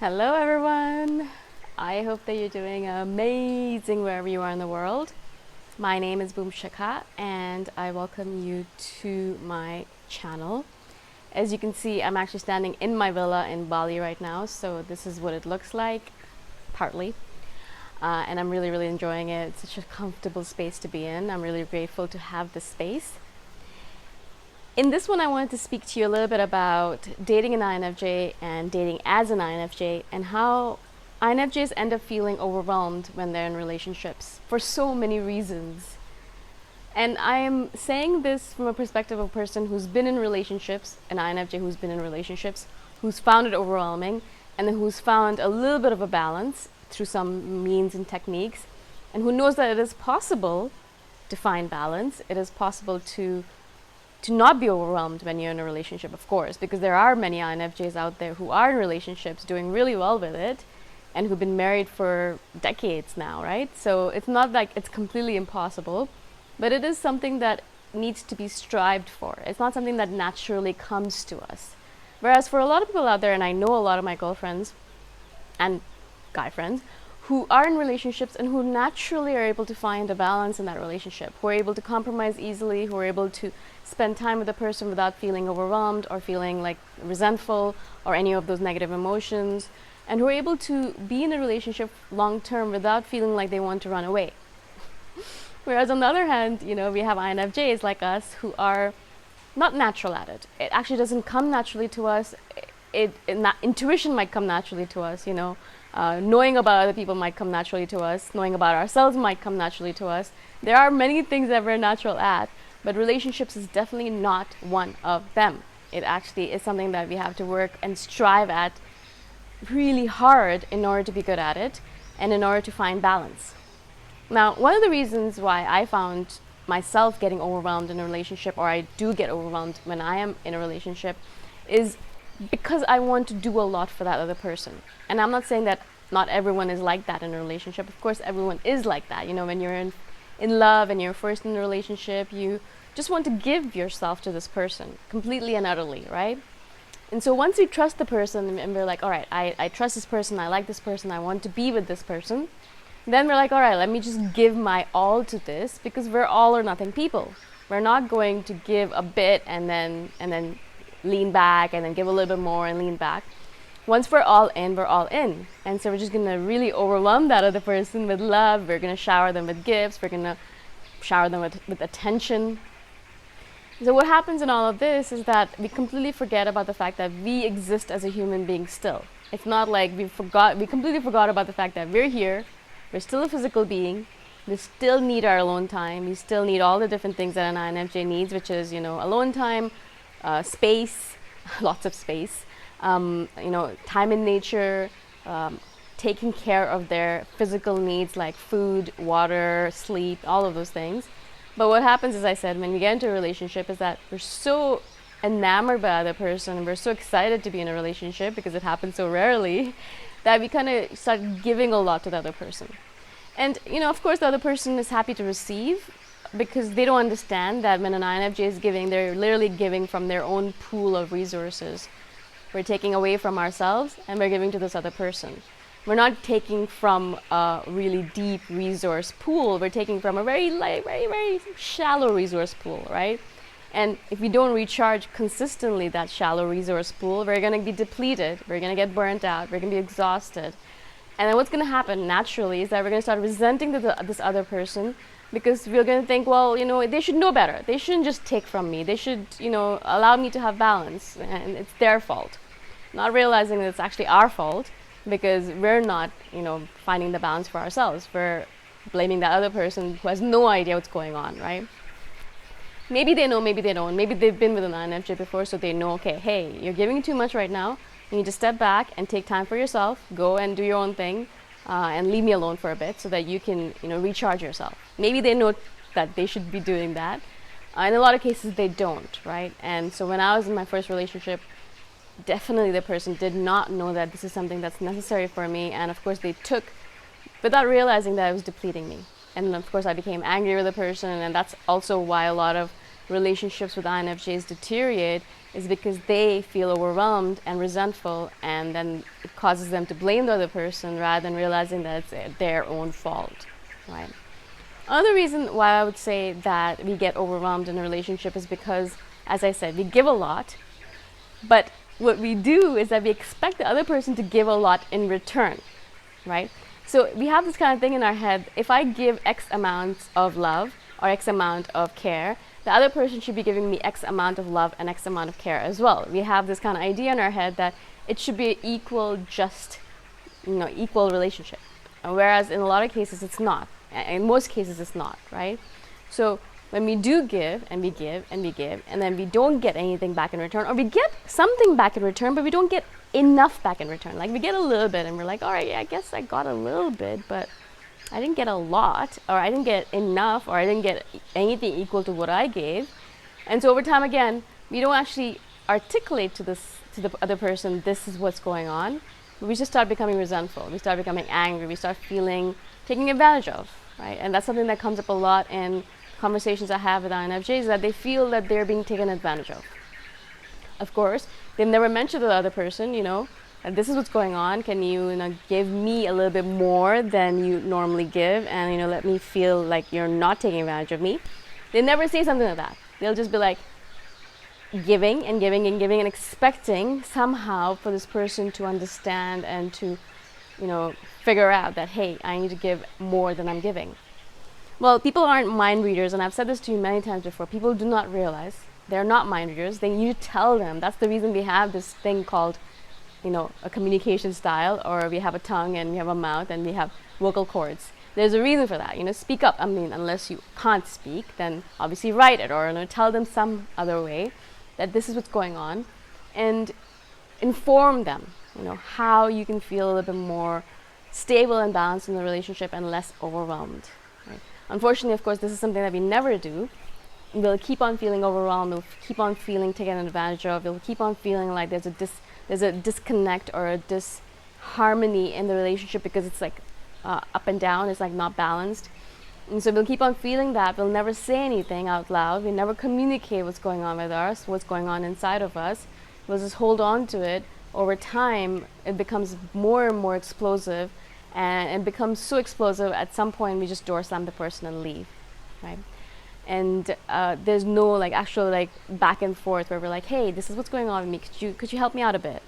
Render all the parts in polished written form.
Hello everyone! I hope that you're doing amazing wherever you are in the world. My name is Shikha and I welcome you to my channel. As you can see, I'm actually standing in my villa in Bali right now, so this is what it looks like, partly. And I'm really enjoying it. It's such a comfortable space to be in. I'm really grateful to have this space. In this one, I wanted to speak to you a little bit about dating an INFJ and dating as an INFJ and how INFJs end up feeling overwhelmed when they're in relationships for so many reasons. And I am saying this from a perspective of a person who's been in relationships, an INFJ who's been in relationships, who's found it overwhelming, and then who's found a little bit of a balance through some means and techniques, and who knows that it is possible to find balance. It is possible to not be overwhelmed when you're in a relationship, of course, because there are many INFJs out there who are in relationships doing really well with it and who've been married for decades now, right? So it's not like it's completely impossible, but it is something that needs to be strived for. It's not something that naturally comes to us. Whereas for a lot of people out there, and I know a lot of my girlfriends and guy friends who are in relationships and who naturally are able to find a balance in that relationship, who are able to compromise easily, who are able to spend time with a person without feeling overwhelmed or feeling like resentful or any of those negative emotions, and who are able to be in a relationship long term without feeling like they want to run away. Whereas on the other hand, you know, we have INFJs like us who are not natural at it. It actually doesn't come naturally to us. Intuition might come naturally to us, you know. Knowing about other people might come naturally to us. Knowing about ourselves might come naturally to us. There are many things that we're natural at, but relationships is definitely not one of them. It actually is something that we have to work and strive at really hard in order to be good at it and in order to find balance. Now, one of the reasons why I found myself getting overwhelmed in a relationship, or I do get overwhelmed when I am in a relationship, is because I want to do a lot for that other person. And I'm not saying that not everyone is like that in a relationship. Of course, everyone is like that. You know, when you're in love and you're first in a relationship, you just want to give yourself to this person completely and utterly, right? And so once we trust the person and we're like, all right, I trust this person, I like this person, I want to be with this person, then we're like, all right, let me just give my all to this, because we're all or nothing people. We're not going to give a bit and then lean back and then give a little bit more and lean back. Once we're all in, we're all in. And so we're just going to really overwhelm that other person with love. We're going to shower them with gifts. We're going to shower them with attention. So what happens in all of this is that we completely forget about the fact that we exist as a human being still. It's not like we completely forgot about the fact that we're here. We're still a physical being. We still need our alone time. We still need all the different things that an INFJ needs, which is, you know, alone time, space, lots of space, you know, time in nature, taking care of their physical needs like food, water, sleep, all of those things. But what happens, as I said, when we get into a relationship is that we're so enamored by the other person and we're so excited to be in a relationship, because it happens so rarely, that we kind of start giving a lot to the other person. And, you know, of course, the other person is happy to receive, because they don't understand that when an INFJ is giving, they're literally giving from their own pool of resources. We're taking away from ourselves and we're giving to this other person. We're not taking from a really deep resource pool. We're taking from a very shallow resource pool, right? And if we don't recharge consistently that shallow resource pool, we're going to be depleted. We're going to get burnt out. We're going to be exhausted. And then what's going to happen naturally is that we're going to start resenting this other person, because we're going to think, well, you know, they should know better. They shouldn't just take from me. They should, you know, allow me to have balance, and it's their fault. Not realizing that it's actually our fault, because we're not, you know, finding the balance for ourselves. We're blaming that other person who has no idea what's going on, right? Maybe they know, maybe they don't. Maybe they've been with an INFJ before, so they know, okay, hey, you're giving too much right now. You need to step back and take time for yourself. Go and do your own thing. And leave me alone for a bit so that you can, you know, recharge yourself. Maybe they know that they should be doing that. In a lot of cases, they don't, right? And so when I was in my first relationship, definitely the person did not know that this is something that's necessary for me. And of course, they took without realizing that it was depleting me. And of course, I became angry with the person. And that's also why a lot of relationships with INFJs deteriorate, is because they feel overwhelmed and resentful, and then it causes them to blame the other person rather than realizing that it's their own fault, right? Another reason why I would say that we get overwhelmed in a relationship is because, as I said, we give a lot, but what we do is that we expect the other person to give a lot in return, right? So we have this kind of thing in our head: if I give X amount of love or X amount of care, the other person should be giving me X amount of love and X amount of care as well. We have this kind of idea in our head that it should be equal, just, equal relationship. Whereas in a lot of cases it's not. In most cases it's not, right? So when we do give and we give and we give, and then we don't get anything back in return, or we get something back in return but we don't get enough back in return, like we get a little bit and we're like, all right, yeah, I guess I got a little bit, but I didn't get a lot, or I didn't get enough, or I didn't get anything equal to what I gave. And so over time, again, we don't actually articulate to the other person, this is what's going on. We just start becoming resentful. We start becoming angry. We start feeling taken advantage of, right? And that's something that comes up a lot in conversations I have with INFJs, that they feel that they're being taken advantage of. Of course, they've never mentioned to the other person, and this is what's going on. Can you, give me a little bit more than you normally give, and let me feel like you're not taking advantage of me. They never say something like that. They'll just be like giving and giving and giving and expecting somehow for this person to understand and to, figure out that, hey, I need to give more than I'm giving. Well, people aren't mind readers, and I've said this to you many times before. People do not realize they're not mind readers. They need to tell them. That's the reason we have this thing called a communication style, or we have a tongue and we have a mouth and we have vocal cords. There's a reason for that. Speak up. I mean, unless you can't speak, then obviously write it, or tell them some other way that this is what's going on, and inform them, how you can feel a little bit more stable and balanced in the relationship and less overwhelmed. Right? Unfortunately, of course, this is something that we never do. We'll keep on feeling overwhelmed. We'll keep on feeling taken advantage of. We'll keep on feeling like there's a disconnect or a disharmony in the relationship because it's like up and down. It's like not balanced. And so we'll keep on feeling that. We'll never say anything out loud. We never communicate what's going on with us, what's going on inside of us. We'll just hold on to it. Over time, it becomes more and more explosive, and it becomes so explosive at some point we just door slam the person and leave, right? And there's no actual back and forth where we're like, hey, this is what's going on with me. Could you help me out a bit?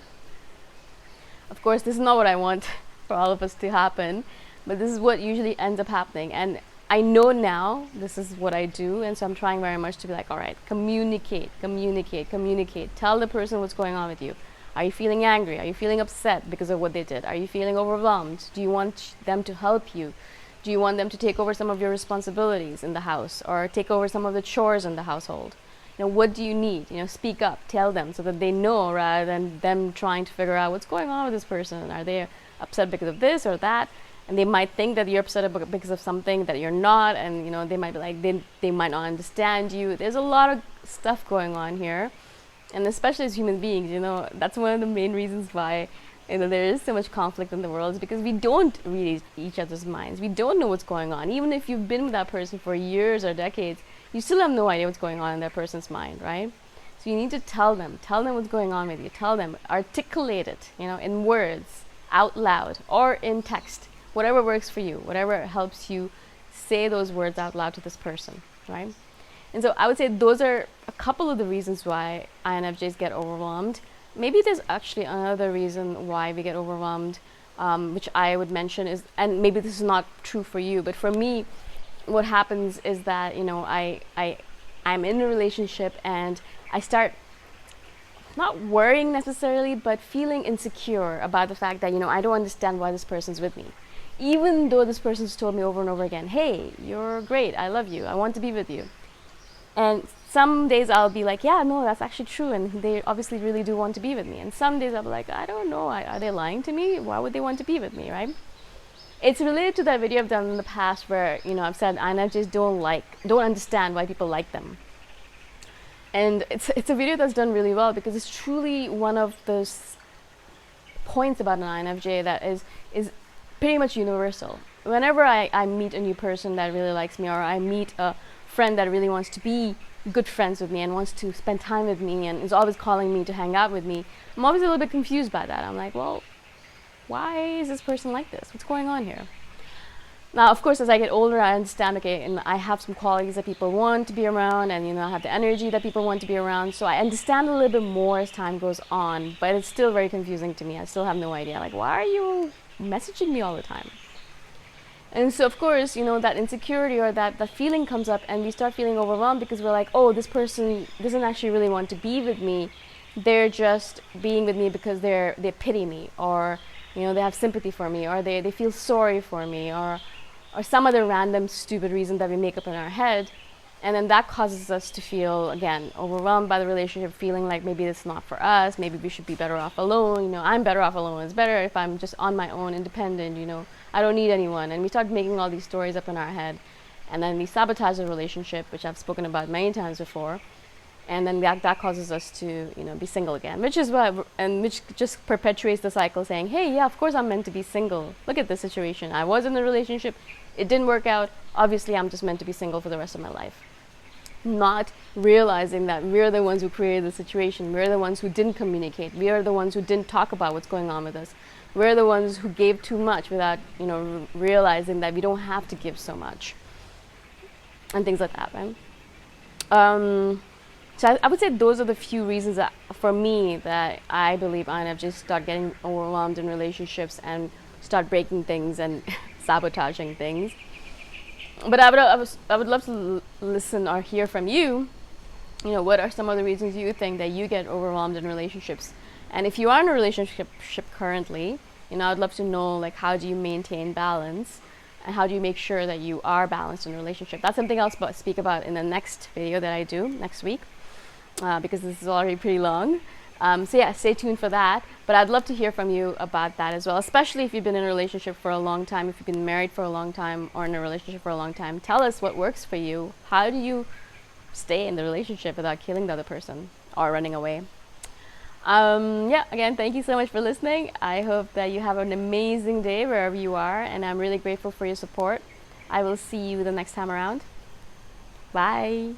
Of course, this is not what I want for all of us to happen, but this is what usually ends up happening. And I know now this is what I do, and so I'm trying very much to be like, all right, communicate. Tell the person what's going on with you. Are you feeling angry? Are you feeling upset because of what they did? Are you feeling overwhelmed? Do you want them to help you? Do you want them to take over some of your responsibilities in the house, or take over some of the chores in the household? What do you need? Speak up, tell them, so that they know, rather than them trying to figure out what's going on with this person. Are they upset because of this or that? And they might think that you're upset because of something that you're not, and they might be like, they might not understand you. There's a lot of stuff going on here, and especially as human beings, that's one of the main reasons why there is so much conflict in the world, is because we don't read each other's minds. We don't know what's going on. Even if you've been with that person for years or decades, you still have no idea what's going on in that person's mind, right? So you need to tell them what's going on with you. Tell them, articulate it, in words, out loud, or in text. Whatever works for you, whatever helps you say those words out loud to this person, right? And so I would say those are a couple of the reasons why INFJs get overwhelmed. Maybe there's actually another reason why we get overwhelmed, which I would mention is, and maybe this is not true for you, but for me, what happens is that, I'm in a relationship and I start not worrying necessarily, but feeling insecure about the fact that, I don't understand why this person's with me. Even though this person's told me over and over again, hey, you're great, I love you, I want to be with you. And some days I'll be like, yeah, no, that's actually true, and they obviously really do want to be with me. And some days I'll be like, I don't know, are they lying to me? Why would they want to be with me, right? It's related to that video I've done in the past where, I've said INFJs don't understand why people like them. And it's a video that's done really well, because it's truly one of those points about an INFJ that is pretty much universal. Whenever I meet a new person that really likes me, or I meet a friend that really wants to be good friends with me and wants to spend time with me and is always calling me to hang out with me, I'm always a little bit confused by that. I'm like, well, why is this person like this? What's going on here? Now, of course, as I get older, I understand, okay, and I have some qualities that people want to be around, and, you know, I have the energy that people want to be around. So I understand a little bit more as time goes on, but it's still very confusing to me. I still have no idea. Like, why are you messaging me all the time? And so, of course, you know, that insecurity or that feeling comes up, and we start feeling overwhelmed because we're like, oh, this person doesn't actually really want to be with me. They're just being with me because they pity me, or, you know, they have sympathy for me, or they feel sorry for me, or some other random stupid reason that we make up in our head. And then that causes us to feel, again, overwhelmed by the relationship, feeling like maybe it's not for us, maybe we should be better off alone. You know, I'm better off alone. It's better if I'm just on my own, independent, you know, I don't need anyone. And we start making all these stories up in our head. And then we sabotage the relationship, which I've spoken about many times before. And then that causes us to, you know, be single again, which just perpetuates the cycle, saying, hey, yeah, of course I'm meant to be single. Look at the situation. I was in a relationship. It didn't work out. Obviously, I'm just meant to be single for the rest of my life. Not realizing that we're the ones who created the situation. We're the ones who didn't communicate. We are the ones who didn't talk about what's going on with us. We're the ones who gave too much without, you know, realizing that we don't have to give so much. And things like that, right? So I would say those are the few reasons that, for me, that I believe INFJs start getting overwhelmed in relationships and start breaking things and sabotaging things. But I would love to listen or hear from you. You know, what are some of the reasons you think that you get overwhelmed in relationships? And if you are in a relationship currently, you know, I'd love to know, like, how do you maintain balance? And how do you make sure that you are balanced in a relationship? That's something else I'll speak about in the next video that I do next week, because this is already pretty long. So yeah, stay tuned for that. But I'd love to hear from you about that as well, especially if you've been in a relationship for a long time, if you've been married for a long time or in a relationship for a long time. Tell us what works for you. How do you stay in the relationship without killing the other person or running away? Yeah, again, thank you so much for listening. I hope that you have an amazing day wherever you are, and I'm really grateful for your support. I will see you the next time around. Bye.